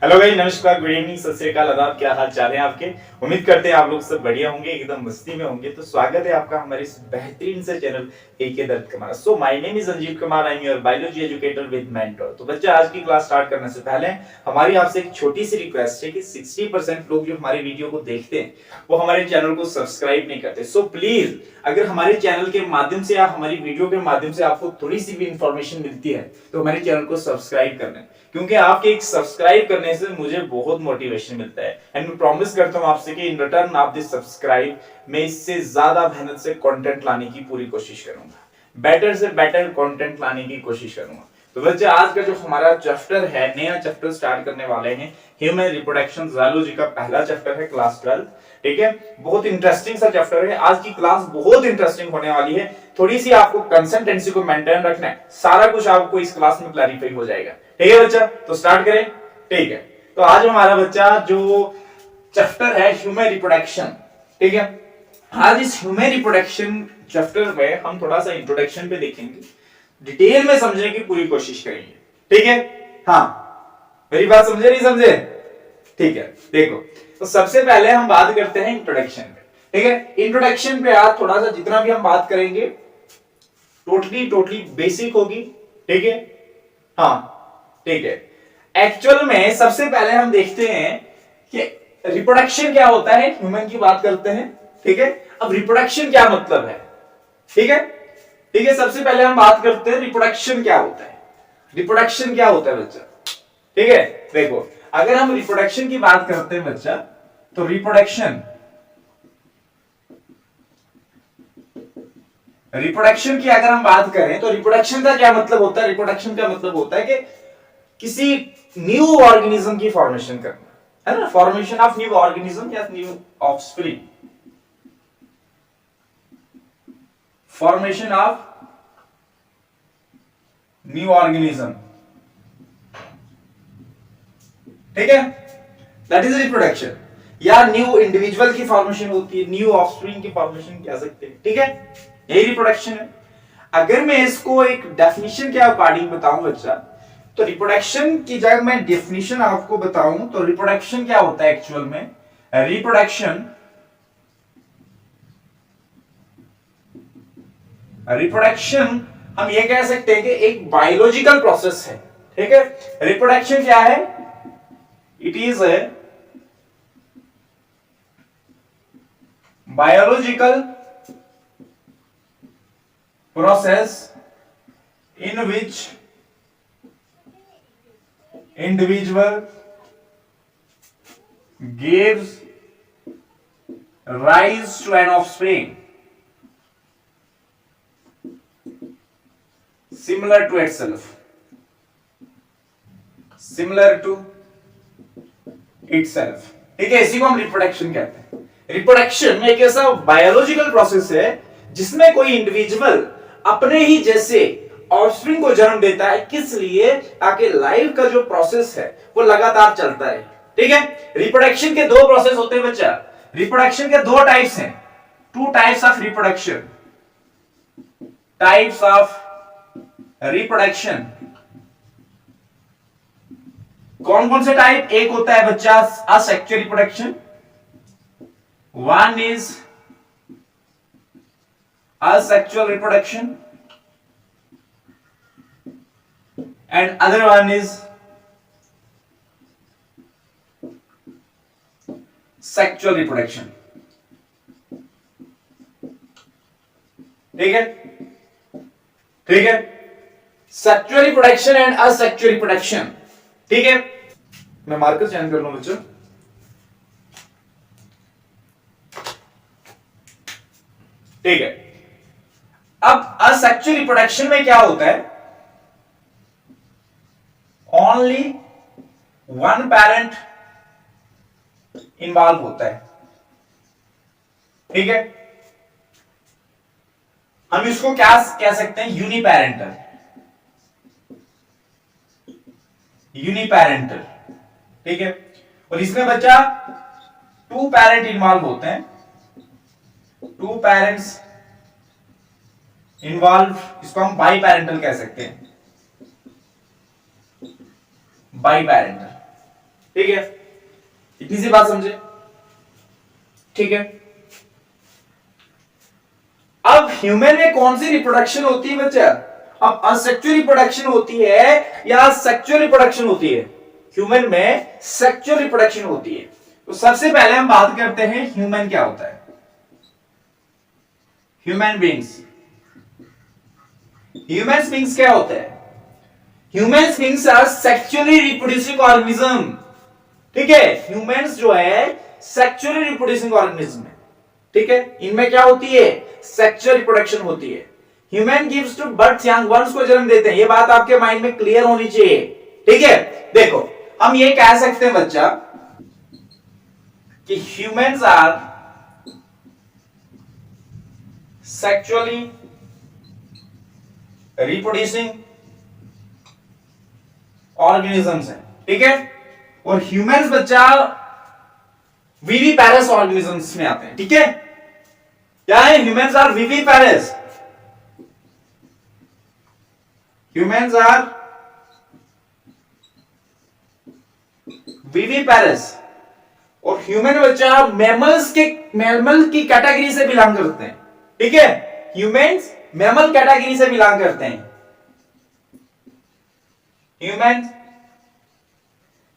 Hello भाई, नमस्कार, good evening, सत श्री अकाल, आदाब। क्या हाल चाल है आपके? उम्मीद करते हैं आप लोग सब बढ़िया होंगे, एकदम मस्ती में होंगे। तो स्वागत है आपका हमारे इस बेहतरीन से चैनल एक दर्द कमाल। So my name is Sanjeev Kumar, I am your biology educator with mentor. तो बच्चे, आज की क्लास स्टार्ट करने से पहले हमारी आपसे एक छोटी सी रिक्वेस्ट है कि 60% लोग जो हमारे वीडियो को देखते हैं वो हमारे चैनल को सब्सक्राइब नहीं करते। सो प्लीज, अगर हमारे चैनल के माध्यम से या हमारी वीडियो के माध्यम से आपको थोड़ी सी भी इंफॉर्मेशन मिलती है तो हमारे चैनल को सब्सक्राइब करना, क्योंकि आपके एक सब्सक्राइब करने से मुझे बहुत मोटिवेशन मिलता है। एंड मैं प्रॉमिस करता हूं आपसे कि इन रिटर्न आप दिस सब्सक्राइब मैं इससे ज्यादा मेहनत से कंटेंट लाने की पूरी कोशिश करूंगा, बेटर से बेटर कंटेंट लाने की कोशिश करूंगा। तो बच्चे, आज का जो हमारा चैप्टर है, नया चैप्टर स्टार्ट करने वाले हैं, ह्यूमन रिप्रोडक्शन ज़ूलॉजी का पहला चैप्टर है, क्लास 12। ठीक है, बहुत इंटरेस्टिंग सा चैप्टर है। आज की क्लास बहुत इंटरेस्टिंग होने वाली है। थोड़ी सी आपको कंसिस्टेंसी को मेंटेन रखना है, सारा कुछ आपको इस क्लास में क्लैरिफाई हो जाएगा। ठीक है बच्चा, तो स्टार्ट करें। ठीक है, तो आज हमारा बच्चा जो चैप्टर है ह्यूमन रिप्रोडक्शन। ठीक है, आज इस ह्यूमन रिप्रोडक्शन चैप्टर में हम थोड़ा सा इंट्रोडक्शन पे देखेंगे, डिटेल में समझने की पूरी कोशिश करेंगे। ठीक है, हाँ, मेरी बात समझे नहीं समझे? ठीक है, देखो, तो सबसे पहले हम बात करते हैं इंट्रोडक्शन पे। ठीक है, इंट्रोडक्शन पे आज थोड़ा सा जितना भी हम बात करेंगे टोटली बेसिक होगी। ठीक है, हाँ, ठीक है। एक्चुअल में सबसे पहले हम देखते हैं कि रिप्रोडक्शन क्या होता है, ह्यूमन की बात करते हैं। ठीक है, अब रिप्रोडक्शन क्या मतलब है? ठीक है, ठीक है, सबसे पहले हम बात करते हैं रिप्रोडक्शन क्या होता है। रिप्रोडक्शन क्या होता है बच्चा? ठीक है, देखो, अगर हम रिप्रोडक्शन की बात करते हैं बच्चा, तो रिप्रोडक्शन की अगर हम बात करें तो रिप्रोडक्शन का क्या मतलब होता है? रिप्रोडक्शन का मतलब होता है कि किसी न्यू ऑर्गेनिज्म की फॉर्मेशन करना, है ना? फॉर्मेशन ऑफ न्यू ऑर्गेनिज्म या new offspring, formation of new organism. ठीक है, दैट इज रिप्रोडक्शन। या न्यू इंडिविजुअल की फॉर्मेशन होती है, न्यू ऑफस्प्रिंग की फॉर्मेशन कह सकते हैं। ठीक है, यही रिप्रोडक्शन है। अगर मैं इसको एक डेफिनेशन के अकॉर्डिंग बताऊं बच्चा, तो रिप्रोडक्शन की जगह मैं डेफिनेशन आपको बताऊं तो रिप्रोडक्शन क्या होता है एक्चुअल में? रिप्रोडक्शन रिप्रोडक्शन हम ये कह सकते हैं कि एक बायोलॉजिकल प्रोसेस है। ठीक है, रिप्रोडक्शन क्या है? It is a biological process in which individual gives rise to an offspring similar to itself, similar to itself। ठीक है, इसी को हम रिप्रोडक्शन कहते हैं। रिप्रोडक्शन एक ऐसा बायोलॉजिकल प्रोसेस है जिसमें कोई इंडिविजुअल अपने ही जैसे ऑफस्प्रिंग को जन्म देता है। किस लिए? ताकि लाइफ का जो प्रोसेस है वो लगातार चलता रहे। ठीक है, रिप्रोडक्शन के दो प्रोसेस होते हैं बच्चा। रिप्रोडक्शन के दो टाइप्स हैं, two types of reproduction. Types of reproduction कौन कौन से टाइप? एक होता है बच्चा asexual reproduction, one is asexual reproduction and other one is sexual reproduction। ठीक है, ठीक है, sexual reproduction and asexual reproduction। ठीक है, मैं मार्कर चेंज कर लूं बच्चों। ठीक है, अब असेक्सुअल रिप्रोडक्शन में क्या होता है? ओनली वन पेरेंट इन्वॉल्व होता है। ठीक है, हम इसको क्या कह सकते हैं? यूनिपेरेंटल। यूनिपेरेंटल, ठीक है, और इसमें बच्चा टू पेरेंट इन्वॉल्व होते हैं, टू पेरेंट्स इन्वॉल्व, इसको हम बाई पेरेंटल कह सकते हैं, बाई पेरेंटल। ठीक है, इतनी सी बात समझे। ठीक है, अब ह्यूमन में कौन सी रिप्रोडक्शन होती है बच्चा? अब असेक्सुअल रिप्रोडक्शन होती है या सेक्सुअल रिप्रोडक्शन होती है? ह्यूमन में सेक्सुअल रिप्रोडक्शन होती है। तो सबसे पहले हम बात करते हैं ह्यूमन क्या होता है। ह्यूमन बींग्स क्या होता है? Human beings are sexually reproducing organism. ठीक है, ह्यूमंस जो है सेक्सुअली रिप्रोड्यूसिंग ऑर्गेनिज्म है। ठीक है, इनमें क्या होती है? सेक्सुअल रिप्रोडक्शन होती है। Human gives to birth young ones को जन्म देते हैं। ये बात आपके माइंड में क्लियर होनी चाहिए। ठीक है, देखो हम ये कह सकते हैं बच्चा कि humans are sexually reproducing organisms हैं। ठीक है, और ह्यूमंस बच्चा विविपेरस ऑर्गेनिजम्स में आते हैं। ठीक है, क्या है? Humans are viviparous. Humans are viviparous और ह्यूमन बच्चा मैमल की कैटेगरी से बिलोंग करते हैं। ठीक है, ह्यूमंस मैमल कैटेगरी से बिलोंग करते हैं। Human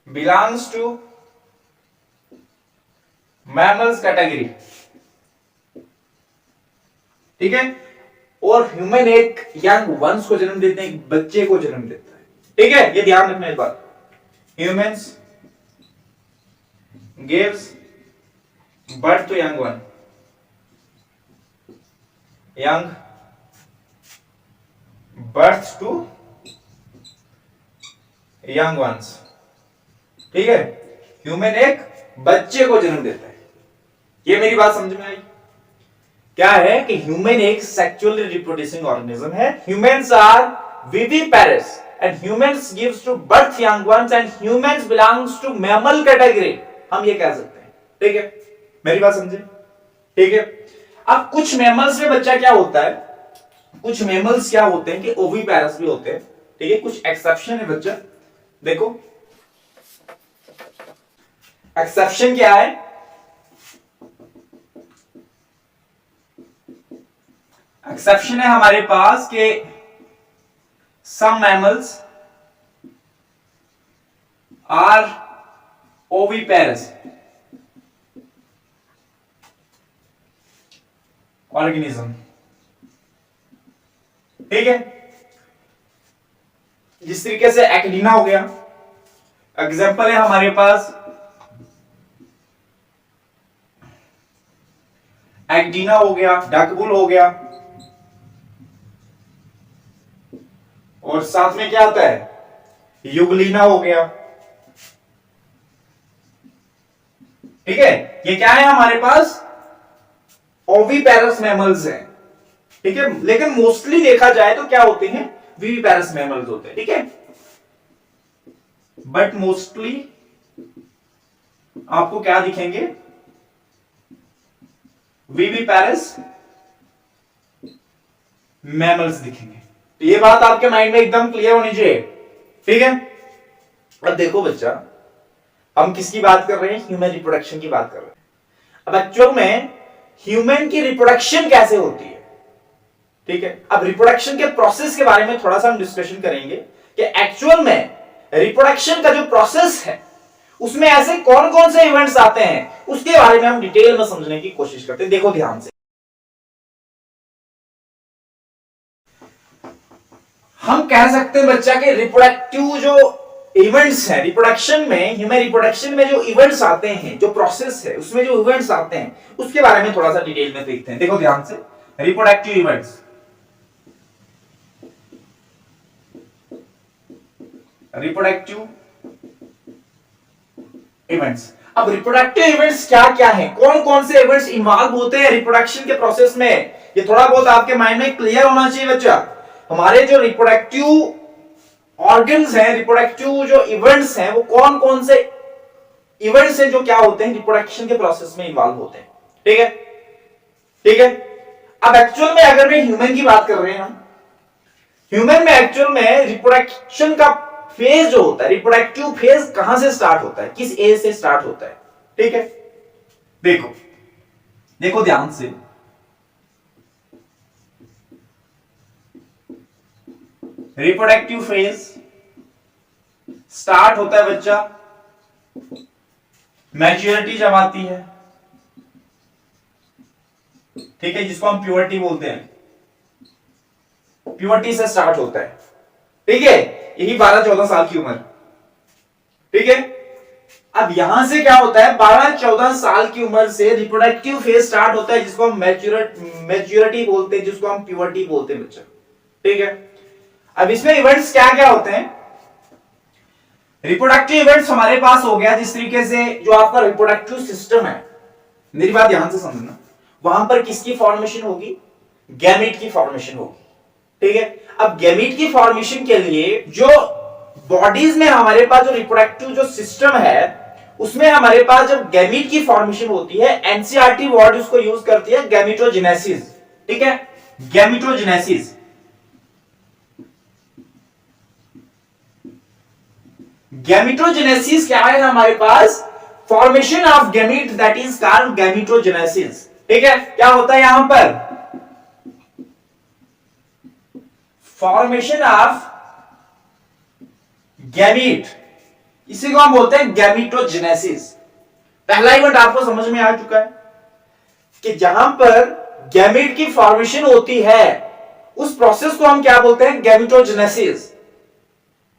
belongs to mammals category. ठीक है, और ह्यूमन एक यंग वंस को जन्म देते हैं, एक बच्चे को जन्म देता है। ठीक है, ये ध्यान रखना इस बात। Humans gives birth to young one, young birth to young ones. ठीक है, ह्यूमन एक बच्चे को जन्म देता है। ये मेरी बात समझ में आई? क्या है कि ह्यूमन एक सेक्सुअली रिप्रोड्यूसिंग ऑर्गेनिज्म है। Humans are viviparous and humans gives to birth young ones and humans belongs to mammal category, हम ये कह सकते हैं। ठीक है, मेरी बात समझे? ठीक है, अब कुछ मैमल्स में बच्चा क्या होता है, कुछ मैमल्स क्या होते हैं कि ओविपेरस भी होते हैं। ठीक है, कुछ एक्सेप्शन है बच्चा। देखो एक्सेप्शन क्या है? एक्सेप्शन है हमारे पास कि सम मैमल्स आर ओविपेरस ऑर्गेनिज्म। ठीक है, जिस तरीके से एक्टिना हो गया, एग्जाम्पल है हमारे पास एक्टिना हो गया, डकबुल हो गया, और साथ में क्या आता है? युगलिना हो गया। ठीक है, ये क्या है हमारे पास? ओविपेरस मैमल्स हैं। ठीक है, लेकिन मोस्टली देखा जाए तो क्या होते हैं? विविपेरस मैमल्स होते हैं। ठीक है, बट मोस्टली आपको क्या दिखेंगे? विविपेरस मैमल्स दिखेंगे। तो ये बात आपके माइंड में एकदम क्लियर होनी चाहिए। ठीक है, अब देखो बच्चा, हम किसकी बात कर रहे हैं? ह्यूमन रिप्रोडक्शन की बात कर रहे हैं। अब एक्चुअल में ह्यूमन की रिप्रोडक्शन कैसे होती है? ठीक है, अब रिप्रोडक्शन के प्रोसेस के बारे में थोड़ा सा हम डिस्कशन करेंगे कि एक्चुअल में रिप्रोडक्शन का जो प्रोसेस है उसमें ऐसे कौन कौन से इवेंट्स आते हैं, उसके बारे में हम डिटेल में समझने की कोशिश करते हैं। देखो ध्यान से, हम कह सकते हैं बच्चा के रिप्रोडक्टिव जो इवेंट्स हैं रिप्रोडक्शन में, ह्यूमन रिप्रोडक्शन में जो इवेंट्स आते हैं, जो प्रोसेस है उसमें जो इवेंट्स आते हैं, उसके बारे में थोड़ा सा डिटेल में देखते हैं। देखो ध्यान से, रिप्रोडक्टिव इवेंट्स, रिप्रोडक्टिव इवेंट्स। अब रिप्रोडक्टिव इवेंट्स क्या क्या हैं, कौन कौन से इवेंट्स इन्वॉल्व होते हैं रिप्रोडक्शन के प्रोसेस में, ये थोड़ा बहुत आपके माइंड में क्लियर होना चाहिए बच्चा। हमारे जो रिप्रोडक्टिव ऑर्गन्स हैं, रिप्रोडक्टिव जो इवेंट्स हैं, वो कौन कौन से इवेंट्स हैं जो क्या होते हैं रिप्रोडक्शन के प्रोसेस में इन्वॉल्व होते हैं। ठीक है, ठीक है। अब एक्चुअल में अगर मैं ह्यूमन की बात कर रहे हैं, हम ह्यूमन में एक्चुअल में रिप्रोडक्शन का फेज जो होता है, रिप्रोडक्टिव फेज कहां से स्टार्ट होता है, किस एज से स्टार्ट होता है, ठीक है। देखो देखो ध्यान से, रिप्रोडक्टिव फेज स्टार्ट होता है बच्चा, मैच्योरिटी जब आती है, ठीक है, जिसको हम प्यूबर्टी बोलते हैं, प्यूबर्टी से स्टार्ट होता है, ठीक है, यही 12-14 साल की उम्र, ठीक है। अब यहां से क्या होता है, 12-14 साल की उम्र से रिप्रोडक्टिव फेज स्टार्ट होता है, जिसको हम मैच्योरिटी बोलते हैं, जिसको हम प्यूबर्टी बोलते हैं बच्चा, ठीक है। अब इसमें इवेंट्स क्या क्या होते हैं, रिप्रोडक्टिव इवेंट्स हमारे पास हो गया, जिस तरीके से जो आपका रिप्रोडक्टिव सिस्टम है, मेरी बात ध्यान से समझना, वहां पर किसकी फॉर्मेशन होगी, गैमीट की फॉर्मेशन होगी, ठीक है। अब गैमीट की फॉर्मेशन के लिए जो बॉडीज में हमारे पास जो रिप्रोडक्टिव जो सिस्टम है, उसमें हमारे पास जब गैमीट की फॉर्मेशन होती है, एनसीईआरटी वर्ड उसको यूज करती है, गैमीटोजेनेसिस, ठीक है, गैमीटोजेनेसिस। गैमीटोजेनेसिस क्या है हमारे पास, formation of gamete, that is called gametogenesis, ठीक है। क्या होता है यहां पर, फॉर्मेशन ऑफ गैमीट, इसी को हम बोलते हैं गैमीटोजेनेसिस। पहला इवेंट आपको समझ में आ चुका है कि जहां पर गैमीट की फॉर्मेशन होती है, उस प्रोसेस को हम क्या बोलते हैं, गैमीटोजेनेसिस,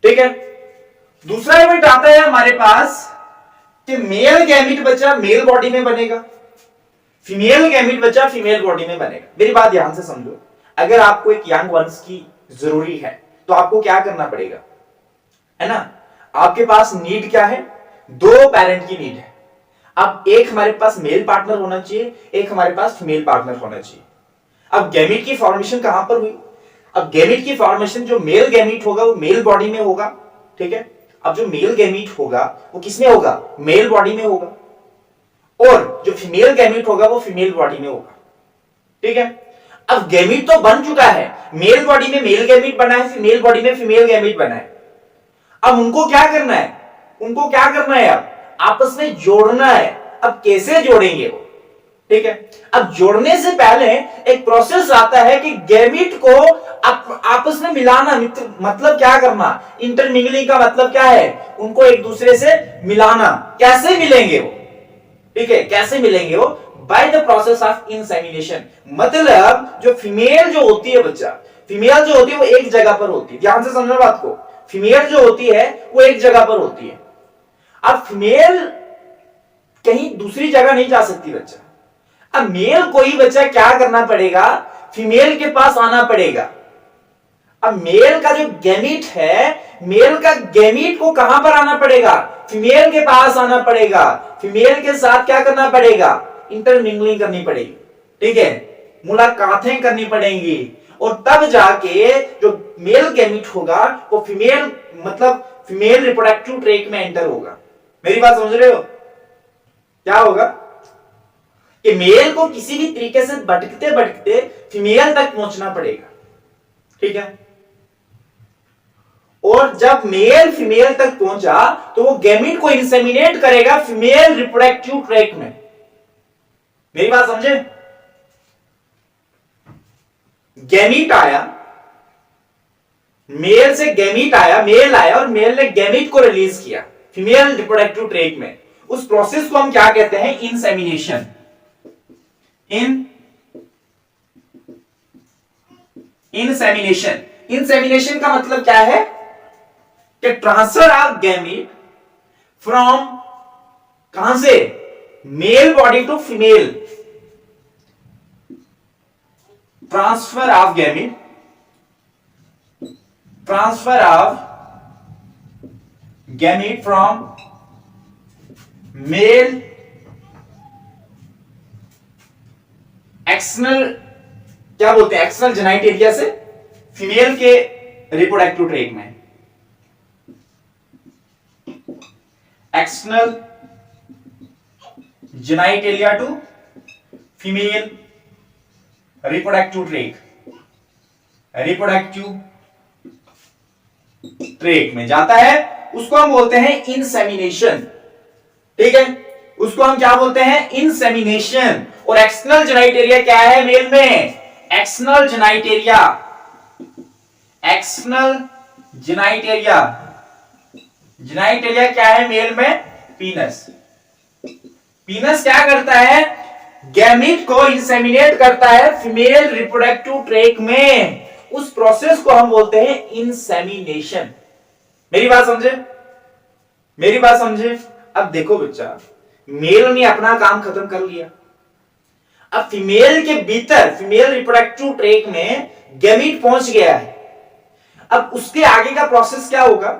ठीक है। दूसरा इवेंट आता है हमारे पास कि मेल गैमीट बच्चा मेल बॉडी में बनेगा, फीमेल गैमीट बच्चा फीमेल बॉडी में बनेगा। मेरी बात ध्यान से समझो, अगर आपको एक यंग वंस की जरूरी है तो आपको क्या करना पड़ेगा, है ना, आपके पास नीड क्या है, 2 पेरेंट की नीड है। अब एक हमारे पास मेल पार्टनर होना चाहिए, एक हमारे पास फीमेल पार्टनर होना चाहिए। अब गैमीट की फॉर्मेशन कहां पर हुई, अब गैमीट की फॉर्मेशन जो मेल गैमीट होगा वो मेल बॉडी में होगा, ठीक है। अब जो मेल गैमीट होगा वो किसमें होगा, मेल बॉडी में होगा, और जो फीमेल गैमीट होगा वो फीमेल बॉडी में होगा, ठीक है। अब गैमीट तो बन चुका है, मेल बॉडी में मेल गैमीट बना है, फीमेल बॉडी में फीमेल गैमीट बना है। अब उनको क्या करना है, उनको क्या करना है, अब आपस में जोड़ना है। अब कैसे जोड़ेंगे वो, ठीक है। अब जोड़ने से पहले एक प्रोसेस आता है कि गैमीट को आपस में मिलाना, मतलब क्या करना, इंटरमिंगलिंग का मतलब क्या है, उनको एक दूसरे से मिलाना। कैसे मिलेंगे वो, ठीक है, कैसे मिलेंगे वो, by the process of insemination. मतलब जो फीमेल जो होती है बच्चा, फीमेल जो होती है वो एक जगह पर होती है, ध्यान से समझना बात को, फीमेल जो होती है वो एक जगह पर होती है। अब फीमेल कहीं दूसरी जगह नहीं जा सकती बच्चा। अब मेल को ही बच्चा क्या करना पड़ेगा, फीमेल के पास आना पड़ेगा। अब मेल का जो गैमीट है, मेल का गैमीट को कहां पर आना पड़ेगा, फीमेल के पास आना पड़ेगा। फीमेल के साथ क्या करना पड़ेगा, इंटरमिंगलिंग करनी पड़ेगी, ठीक है, मुलाकातें करनी पड़ेंगी, और तब जाके जो मेल गैमीट होगा वो फीमेल, मतलब फीमेल रिप्रोडक्टिव ट्रैक में एंटर होगा। मेरी बात समझ रहे हो, क्या होगा कि मेल को किसी भी तरीके से भटकते भटकते फीमेल तक पहुंचना पड़ेगा, ठीक है। और जब मेल फीमेल तक पहुंचा तो वो गैमीट को इंसेमिनेट करेगा फीमेल रिप्रोडक्टिव ट्रैक में। मेरी बात समझे, गैमीट आया, मेल से गैमीट आया, मेल आया और मेल ने गैमीट को रिलीज किया फीमेल रिप्रोडक्टिव ट्रैक में। उस प्रोसेस को हम क्या कहते हैं, इंसेमिनेशन। इंसेमिनेशन, इंसेमिनेशन का मतलब क्या है कि ट्रांसफर ऑफ गैमीट फ्रॉम, कहां से, male body to female, transfer of gamete, transfer of gamete from male external, क्या बोलते हैं, एक्सटर्नल जेनाइट एरिया से फीमेल के रिप्रोडक्टिव ट्रैक में, external genital area to female reproductive tract, reproductive tract में जाता है, उसको हम बोलते हैं इंसेमिनेशन। ठीक है, उसको हम क्या बोलते हैं? इंसेमिनेशन। और एक्सटर्नल जेनाइटेरिया क्या है मेल में? एक्सटर्नल जेनाइटेरिया, एक्सटर्नल जेनाइटेरिया, जेनाइटेरिया क्या है मेल में? पीनस। पीनस क्या करता है? गैमीट को इंसेमिनेट करता है फीमेल रिप्रोडक्टिव ट्रैक में। उस प्रोसेस को हम बोलते हैं इंसेमिनेशन। मेरी बात समझे? मेरी बात समझे? अब देखो बच्चा, मेल ने अपना काम खत्म कर लिया, अब फीमेल के भीतर, फीमेल रिप्रोडक्टिव ट्रैक में गैमीट पहुंच गया है। अब उसके आगे का प्रोसेस क्या होगा?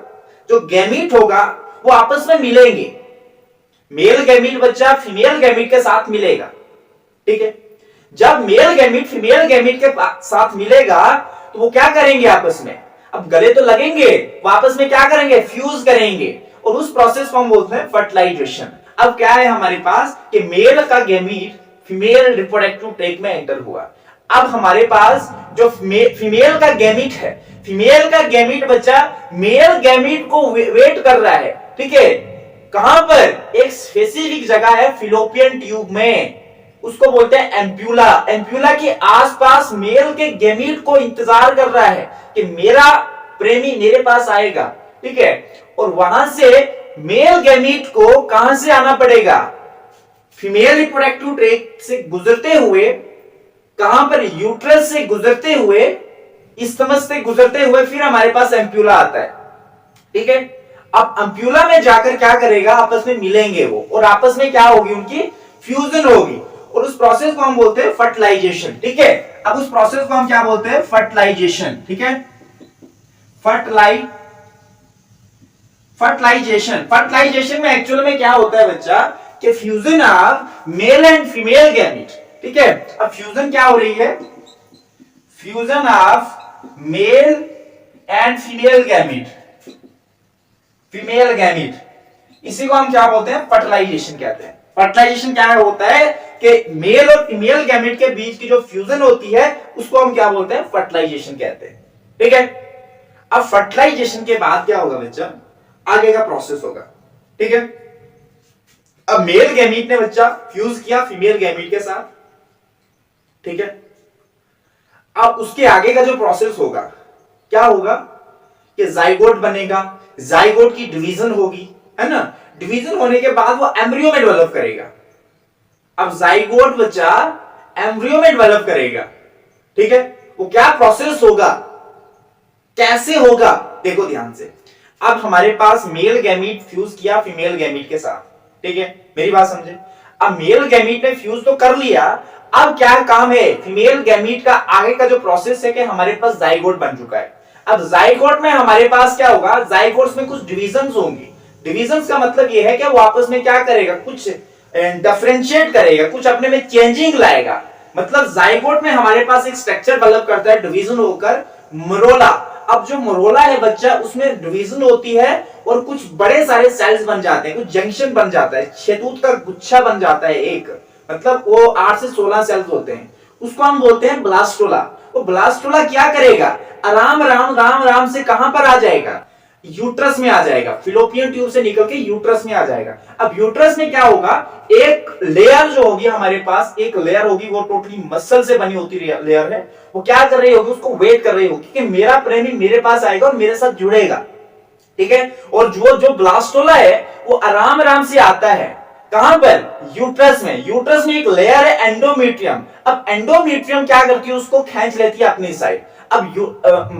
जो गैमीट होगा वो आपस में मिलेंगे। मेल गैमीट बच्चा फीमेल गैमीट के साथ मिलेगा। ठीक है, जब मेल गैमीट फीमेल गैमीट के साथ मिलेगा तो वो क्या करेंगे आपस में? अब गले तो लगेंगे, वो आपस में क्या करेंगे? फ्यूज करेंगे, और उस प्रोसेस को हम बोलते हैं फर्टिलाइजेशन। अब क्या है हमारे पास कि मेल का गैमीट फीमेल रिप्रोडक्टिव ट्रैक में एंटर हुआ। अब हमारे पास जो फीमेल का गैमीट है, फीमेल का गैमीट बच्चा मेल गैमीट को वेट कर रहा है। ठीक है, कहां पर? एक स्पेसिफिक जगह है फिलोपियन ट्यूब में, उसको बोलते हैं एम्प्यूला। एम्प्यूला के आसपास मेल के गैमीट को इंतजार कर रहा है कि मेरा प्रेमी मेरे पास आएगा। ठीक है, और वहां से मेल गैमीट को कहां से आना पड़ेगा? फीमेल रिप्रोडक्टिव ट्रैक से गुजरते हुए, कहां पर? यूट्रस से गुजरते हुए, इस्थमस से गुजरते हुए फिर हमारे पास एम्प्यूला आता है। ठीक है, अब एम्प्यूला में जाकर क्या करेगा? आपस में मिलेंगे वो, और आपस में क्या होगी? उनकी फ्यूजन होगी, और उस प्रोसेस को हम बोलते हैं फर्टिलाइजेशन। ठीक है, अब उस प्रोसेस को हम क्या बोलते हैं? फर्टिलाइजेशन। ठीक है, फर्टिलाइजेशन। फर्टिलाइजेशन में एक्चुअल में क्या होता है बच्चा कि fusion of male and female gamete. ठीक है, अब फ्यूजन क्या हो रही है? Fusion of male and female gamete, female gamete, इसी को हम क्या बोलते हैं? फर्टिलाइजेशन कहते हैं। फर्टिलाइजेशन क्या होता है कि मेल और फीमेल गैमीट के बीच की जो फ्यूजन होती है उसको हम क्या बोलते हैं? फर्टिलाइजेशन कहते हैं। ठीक है, अब फर्टिलाइजेशन के बाद क्या होगा बच्चा? आगे का प्रोसेस होगा। ठीक है, अब मेल गैमीट ने बच्चा फ्यूज किया फीमेल गैमीट के साथ। ठीक है, अब उसके आगे का जो प्रोसेस होगा क्या होगा कि जाइगोट बनेगा, जाइगोट की डिवीजन होगी, है ना? डिवीजन होने के बाद वो एम्ब्रियो में डेवलप करेगा। अब जाइगोट बच्चा एम्ब्रियो में डेवलप करेगा। ठीक है, वो क्या प्रोसेस होगा, कैसे होगा? देखो ध्यान से, अब हमारे पास मेल गैमीट फ्यूज किया फीमेल गैमीट के साथ। ठीक है, मेरी बात समझे? अब मेल गैमीट ने फ्यूज तो कर लिया, अब क्या काम है? फीमेल गैमीट का आगे का जो प्रोसेस है कि हमारे पास जाइगोट बन चुका है। अब जाइगोट में हमारे पास क्या होगा? जाइगोट्स में कुछ डिविजन्स होंगी। डिविजन्स का मतलब यह है कि वो आपस में क्या करेगा? कुछ डिफरेंशिएट करेगा, कुछ अपने में चेंजिंग लाएगा। मतलब जाइगोट में हमारे पास एक स्ट्रक्चर डेवलप करता है डिवीजन होकर, मरोला। अब जो मरोला है बच्चा, उसमें डिवीजन होती है और कुछ बड़े सारे सेल्स बन जाते हैं, कुछ जंक्शन बन जाता है, शहतूत का गुच्छा बन जाता है एक, मतलब वो 8 से 16 सेल्स होते हैं, उसको हम बोलते हैं ब्लास्टोला। वो ब्लास्टोला क्या करेगा? आराम राम से कहां पर आ जाएगा? यूट्रस में आ जाएगा। फिलोपियन ट्यूब से निकल के यूट्रस में आ जाएगा। अब यूट्रस में क्या होगा? एक लेयर जो होगी हमारे पास, एक लेयर होगी, वो टोटली मसल से बनी होती लेयर है। वो क्या कर रही होगी? उसको वेट कर रही होगी कि मेरा प्रेमी मेरे पास आएगा और मेरे साथ जुड़ेगा। ठीक है, और जो ब्लास्टोला है वो आराम से आता है, कहां पर? यूट्रस में। यूट्रस में एक लेयर है एंडोमेट्रियम। अब एंडोमेट्रियम क्या करती है? उसको खींच लेती है अपनी साइड। अब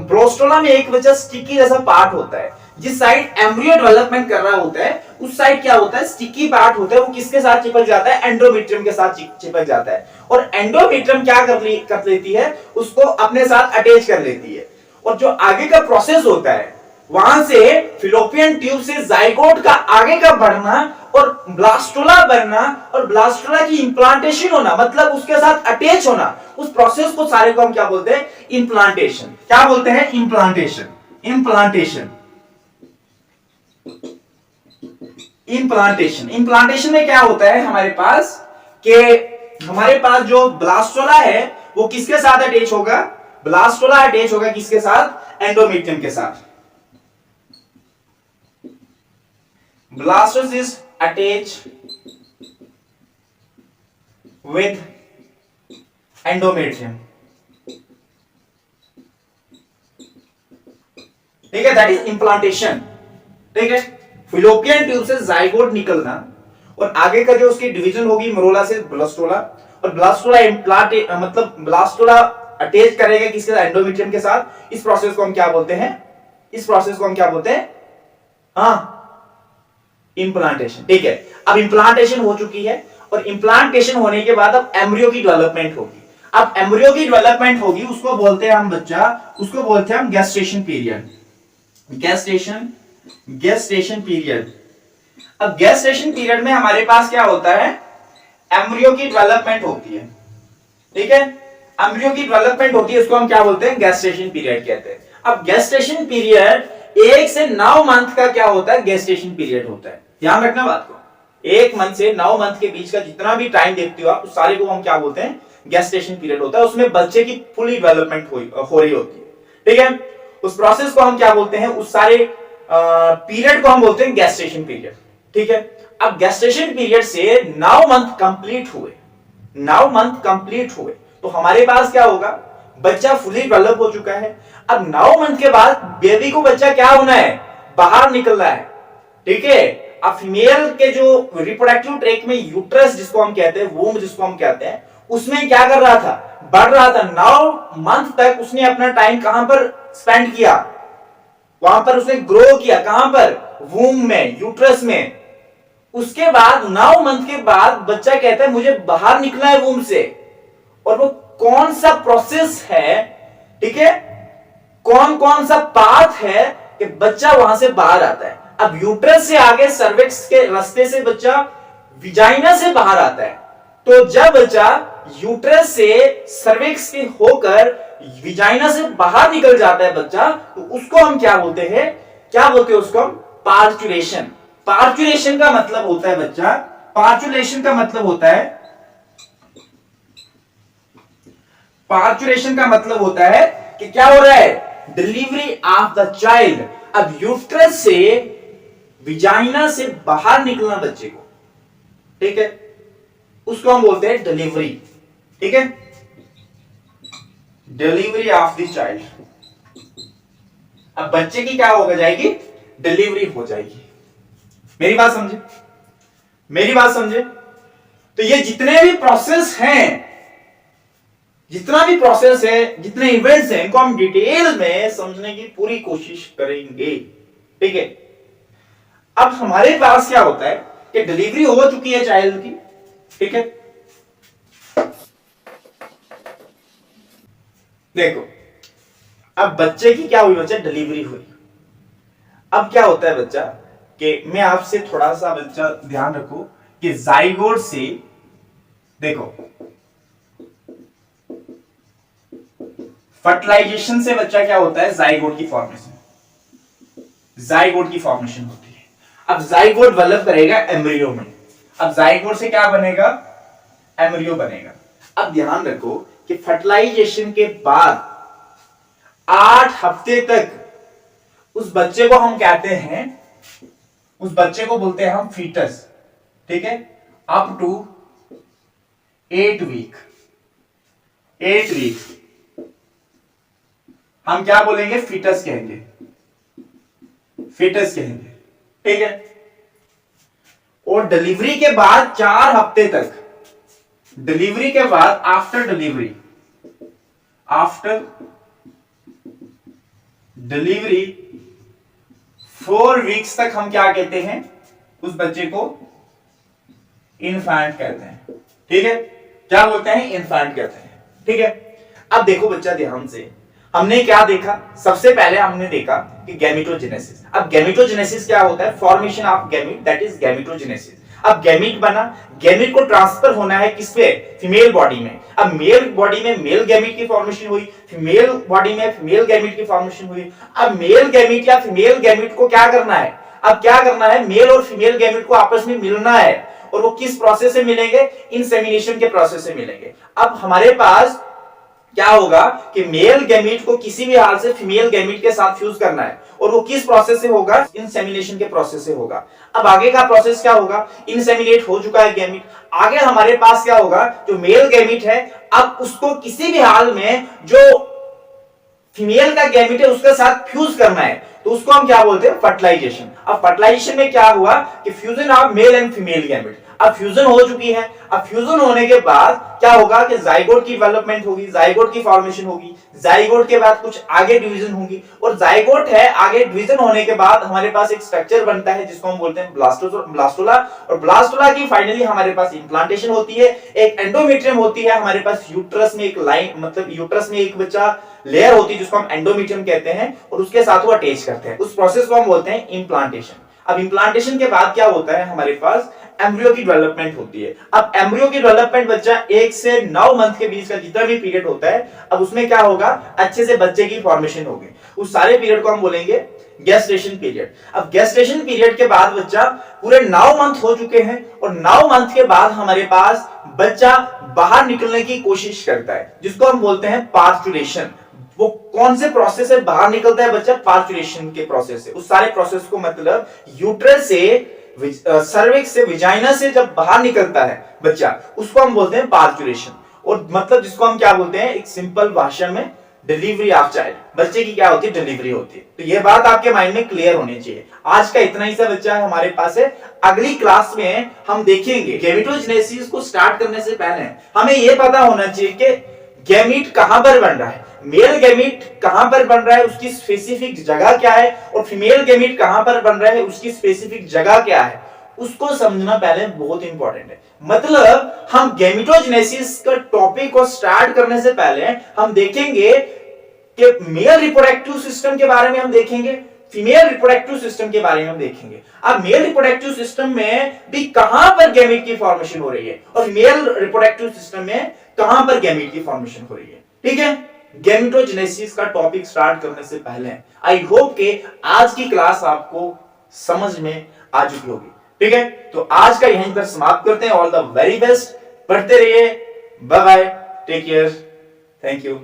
ब्लास्टोला में एक वजह स्टिकी जैसा पार्ट होता है, जिस साइड एम्ब्रियो डेवलपमेंट कर रहा होता है उस साइड क्या होता है? स्टिकी पार्ट होता है। वो किसके साथ चिपक जाता है? एंडोमेट्रियम के साथ चिपक जाता है। और एंडोमेट्रियम क्या कर लेती है? उसको अपने साथ अटैच कर लेती है। और जो आगे का प्रोसेस होता है, वहां से फिलोपियन ट्यूब से जाइगोट का आगे का बढ़ना और ब्लास्टोला बनना और ब्लास्टोला की इंप्लांटेशन होना, मतलब उसके साथ अटैच होना, उस प्रोसेस को सारे को हम क्या बोलते हैं? इंप्लांटेशन। क्या बोलते हैं? इंप्लांटेशन। इंप्लांटेशन इंप्लांटेशन इंप्लांटेशन में क्या होता है हमारे पास कि हमारे पास जो ब्लास्टोला है वो किसके साथ अटैच होगा? ब्लास्टोला अटैच होगा किसके साथ? एंडोमेट्रियम के साथ। blastocyst is attached with endometrium, ठीक है, दैट इज इम्प्लांटेशन, ठीक है। फिलोपियन ट्यूब से जाइगोट निकलना और आगे का जो उसकी डिवीजन होगी मरोला से ब्लास्टोला, और ब्लास्टोला इम्प्लांट मतलब ब्लास्टोला अटैच करेगा किसके साथ, एंडोमेट्रियम के साथ। इस प्रोसेस को हम क्या बोलते हैं, इस प्रोसेस को हम क्या बोलते हैं, हाँ इम्प्लांटेशन, ठीक है। अब इम्प्लांटेशन हो चुकी है और इम्प्लांटेशन होने के बाद अब एम्ब्रियो की डेवलपमेंट होगी। अब एम्ब्रियो की डेवलपमेंट होगी, उसको बोलते हैं हम बच्चा, उसको बोलते हैं हम गेस्टेशन पीरियड, गेस्टेशन पीरियड। अब गेस्टेशन पीरियड में हमारे पास क्या होता है, एम्ब्रियो की डेवलपमेंट होती है, ठीक है, एम्ब्रियो की डेवलपमेंट होती है, उसको हम क्या बोलते हैं, गेस्टेशन पीरियड कहते हैं। अब गेस्टेशन पीरियड 1 से 9 मंथ का क्या होता है, गेस्टेशन पीरियड होता है। ध्यान रखना बात को, 1 मंथ से 9 मंथ के बीच का जितना भी टाइम देखते हो आप, उस सारे को हम क्या बोलते हैं, गेस्टेशन पीरियड होता है। उसमें बच्चे की फुली डेवलपमेंट हो रही होती है, ठीक है। उस प्रोसेस को हम क्या बोलते हैं, उस सारे पीरियड को हम बोलते हैं गेस्टेशन पीरियड, ठीक है। अब गेस्टेशन पीरियड से 9 मंथ कंप्लीट हुए, 9 मंथ कंप्लीट हुए तो हमारे पास क्या होगा, बच्चा फुली डेवलप हो चुका है। अब 9 मंथ के बाद बेबी को बच्चा क्या होना है, बाहर निकलना है, ठीक है। अब फीमेल के जो रिप्रोडक्टिव ट्रैक्ट में यूट्रस जिसको हम कहते हैं, वूम्ब जिसको हम कहते हैं, उसमें क्या कर रहा था, बढ़ रहा था। 9 मंथ तक उसने अपना टाइम कहां पर स्पेंड किया, वहां पर उसने ग्रो किया, कहां पर, वूम्ब में, यूट्रस में। उसके बाद 9 मंथ के बाद बच्चा कहता है मुझे बाहर निकलना है वूम्ब से, और वो कौन सा प्रोसेस है, ठीक है, कौन कौन सा पाथ है कि बच्चा वहां से बाहर आता है। अब यूट्रस से आगे सर्विक्स के रास्ते से बच्चा विजाइना से बाहर आता है। तो जब बच्चा यूट्रस से सर्विक्स के होकर विजाइना से बाहर निकल जाता है बच्चा, तो उसको हम क्या बोलते हैं, क्या बोलते हैं उसको हम, पार्चुलेशन। पार्चुलेशन का मतलब होता है बच्चा, पार्चुलेशन का मतलब होता है, पार्चुलेशन का मतलब होता है कि क्या हो रहा है, डिलीवरी ऑफ द चाइल्ड। अब यूट्रस से विजाइना से बाहर निकलना बच्चे को, ठीक है, उसको हम बोलते हैं डिलीवरी, ठीक है, डिलीवरी ऑफ द चाइल्ड। अब बच्चे की क्या होगा जाएगी, डिलीवरी हो जाएगी। मेरी बात समझे, मेरी बात समझे। तो ये जितने भी प्रोसेस हैं, जितना भी प्रोसेस है, जितने इवेंट्स हैं, इनको हम डिटेल में समझने की पूरी कोशिश करेंगे, ठीक है। अब हमारे पास क्या होता है कि डिलीवरी हो चुकी है चाइल्ड की, ठीक है। देखो अब बच्चे की क्या हुई, बच्चा डिलीवरी हुई। अब क्या होता है बच्चा कि मैं आपसे थोड़ा सा बच्चा ध्यान रखो कि जाइगोट से, देखो फर्टिलाइजेशन से बच्चा क्या होता है, जाइगोट की फॉर्मेशन, जाइगोट की फॉर्मेशन होती है। अब जाइगोट डेवलप करेगा एम्ब्रियो में। अब जाइगोट से क्या बनेगा, एम्ब्रियो बनेगा। अब ध्यान रखो कि फर्टिलाइजेशन के बाद 8 हफ्ते तक उस बच्चे को हम कहते हैं, उस बच्चे को बोलते हैं हम फीटस, ठीक है, अप टू 8 वीक, 8 वीक हम क्या बोलेंगे, फीटस कहेंगे, फीटस कहेंगे, ठीक है। और डिलीवरी के बाद 4 हफ्ते तक, डिलीवरी के बाद after delivery, after delivery 4 weeks तक हम क्या कहते हैं, उस बच्चे को इन्फेंट कहते हैं, ठीक है। क्या बोलते हैं, इन्फेंट कहते हैं, ठीक है। अब देखो बच्चा ध्यान से, हमने क्या देखा, सबसे पहले हमने देखा कि गैमेटोजेनेसिस। अब गैमेटोजेनेसिस क्या होता है, formation of gamete, that is gametogenesis. अब गैमीट बना, गैमीट को ट्रांसफर होना है किस पे, फीमेल बॉडी में। अब मेल बॉडी में मेल गैमीट की फॉर्मेशन हुई, फीमेल बॉडी में फीमेल गैमीट की फॉर्मेशन हुई। अब मेल गैमीट या फीमेल गैमीट को क्या करना है, अब क्या करना है, मेल और फीमेल गैमीट को आपस में मिलना है। और वो किस प्रोसेस से मिलेंगे, इंसेमिनेशन के प्रोसेस से मिलेंगे। अब हमारे पास क्या होगा कि मेल गैमीट को किसी भी हाल से फीमेल गैमीट के साथ फ्यूज करना है, और वो किस प्रोसेस से होगा? इंसेमिनेशन के प्रोसेस से होगा। अब आगे का प्रोसेस क्या होगा? इंसेमिनेट हो चुका है गैमीट, आगे हमारे पास क्या होगा? जो मेल गैमीट है, अब उसको किसी भी हाल में जो फीमेल का गैमीट है उसके साथ फ्यूज करना है, तो उसको हम क्या बोलते हैं? फर्टिलाइजेशन। अब फर्टिलाइजेशन में क्या हुआ कि fusion of male and female gamete. अब फ्यूजन हो चुकी है, अब फ्यूजन होने के बाद क्या होगा कि जाइगोट की डेवलपमेंट होगी, जाइगोट की फॉर्मेशन होगी, जाइगोट के बाद कुछ आगे डिवीजन होगी, और जाइगोट है आगे डिवीजन होने के बाद हमारे पास एक स्ट्रक्चर बनता है जिसको हम बोलते हैं ब्लास्टोला, और ब्लास्टोला की फाइनली हमारे पास इंप्लांटेशन होती है, एक एंडोमेट्रियम होती है हमारे पास, यूट्रस में एक लाइन, मतलब यूट्रस में एक बच्चा लेयर होती है जिसको हम एंडोमेट्रियम कहते हैं, और उसके साथ वो अटैच करते हैं, उस प्रोसेस को हम बोलते हैं इंप्लांटेशन। अब इंप्लांटेशन के बाद क्या होता है? हमारे पास एम्ब्रियो की डेवलपमेंट होती है। अब एम्ब्रियो की डेवलपमेंट बच्चा 1 से 9 मंथ के बीच का जितना भी पीरियड होता है, अब उसमें क्या होगा? अच्छे से बच्चे की फॉर्मेशन होगी, उस सारे पीरियड को हम बोलेंगे गेस्टेशन पीरियड। अब गेस्टेशन पीरियड के बाद बच्चा पूरे 9 मंथ हो चुके हैं, और 9 मंथ के बाद हमारे पास बच्चा बाहर निकलने की कोशिश करता है जिसको हम बोलते हैं पार्चुरेशन। वो कौन से प्रोसेस से बाहर निकलता है बच्चा? पार्चुरेशन के प्रोसेस से। उस सारे प्रोसेस को मतलब यूट्रस से, सर्विक्स से, विजाइना से जब बाहर निकलता है बच्चा, उसको हम बोलते हैं पार्चुरेशन। और मतलब जिसको हम क्या बोलते हैं? एक सिंपल भाषा में डिलीवरी ऑफ चाइल्ड, बच्चे की क्या होती है? डिलीवरी होती है। तो ये बात आपके माइंड में क्लियर होनी चाहिए। आज का इतना ही सा बच्चा है हमारे पास है। अगली क्लास में हम देखेंगे गैमेटोजेनेसिस को स्टार्ट करने से पहले हमें यह पता होना चाहिए कि गैमीट कहां पर बन रहा है, मेल गैमीट कहां पर बन रहा है, उसकी स्पेसिफिक जगह क्या है, और फीमेल गैमीट कहां पर बन रहा है, उसकी स्पेसिफिक जगह क्या है, उसको समझना पहले बहुत इंपॉर्टेंट है। मतलब हम गैमेटोजेनेसिस का टॉपिक को स्टार्ट करने से पहले हम देखेंगे कि मेल रिप्रोडक्टिव सिस्टम के बारे में हम देखेंगे, फीमेल रिप्रोडक्टिव सिस्टम के बारे में हम देखेंगे। अब मेल रिप्रोडक्टिव सिस्टम में भी कहां पर गैमीट की फॉर्मेशन हो रही है, और फीमेल रिप्रोडक्टिव सिस्टम में कहां पर गैमीट की फॉर्मेशन हो रही है। ठीक है, गैमेटोजेनेसिस का टॉपिक स्टार्ट करने से पहले आई होप के आज की क्लास आपको समझ में आ चुकी होगी। ठीक है, तो आज का यहीं पर समाप्त करते हैं। ऑल द वेरी बेस्ट, पढ़ते रहिए, bye bye, take care, thank you.